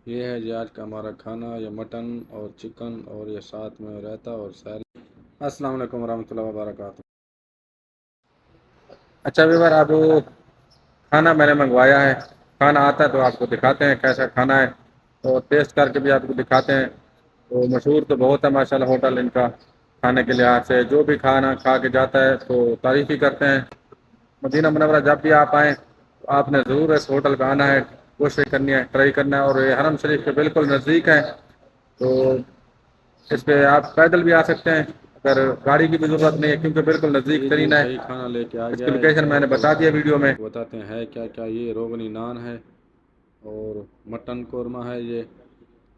یہ ہے جی آج کا ہمارا کھانا، یہ مٹن اور چکن اور یہ ساتھ میں رہتا اور سیلڈ۔ السلام علیکم ورحمۃ اللہ وبرکاتہ۔ اچھا ویور، آپ کھانا میں نے منگوایا ہے، کھانا آتا ہے تو آپ کو دکھاتے ہیں کیسا کھانا ہے، تو ٹیسٹ کر کے بھی آپ کو دکھاتے ہیں۔ تو مشہور تو بہت ہے ماشاء اللہ ہوٹل ان کا، کھانے کے لحاظ سے جو بھی کھانا کھا کے جاتا ہے تو تعریف ہی کرتے ہیں۔ مدینہ منورہ جب بھی آپ آئیں تو آپ نے ضرور اس ہوٹل کا آنا ہے، کوشش کرنی ہے، ٹرائی کرنا ہے، اور یہ حرم شریف کے بالکل نزدیک ہے، تو اس پہ آپ پیدل بھی آ سکتے ہیں اگر گاڑی کی بھی ضرورت نہیں ہے، کیونکہ بالکل نزدیک ترین ہے۔ کھانا لے کے آ اس گیا کی ہے لوکیشن میں نے اور بتا دیا ویڈیو میں۔ آپ کو بتاتے ہیں ہے کیا کیا۔ یہ روغنی نان ہے اور مٹن قورمہ ہے یہ،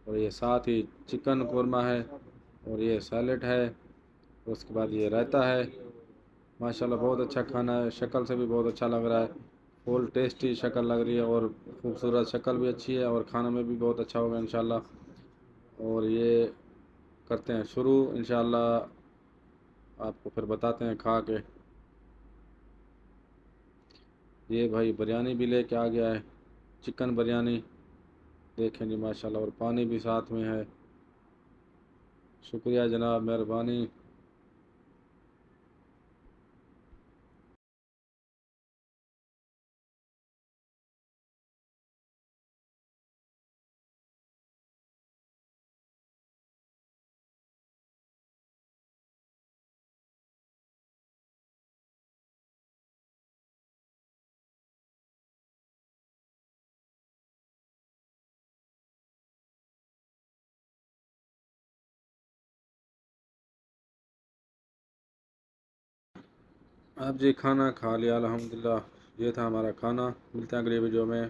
اور یہ ساتھ ہی چکن قورمہ ہے، اور یہ سیلڈ ہے، اس کے بعد یہ رائتا ہے۔ ماشاءاللہ بہت اچھا کھانا ہے، شکل سے بھی بہت اچھا لگ رہا ہے، فل ٹیسٹی شکل لگ رہی ہے، اور خوبصورت شکل بھی اچھی ہے، اور کھانا میں بھی بہت اچھا ہوگا انشاءاللہ۔ اور یہ کرتے ہیں شروع انشاءاللہ، آپ کو پھر بتاتے ہیں کھا کے۔ یہ بھائی بریانی بھی لے کے آ گیا ہے، چکن بریانی دیکھیں جی ماشاءاللہ، اور پانی بھی ساتھ میں ہے۔ شکریہ جناب، مہربانی۔ آپ جی کھانا کھا لیا الحمدللہ، یہ تھا ہمارا کھانا۔ ملتے ہیں اگلی ویڈیو میں۔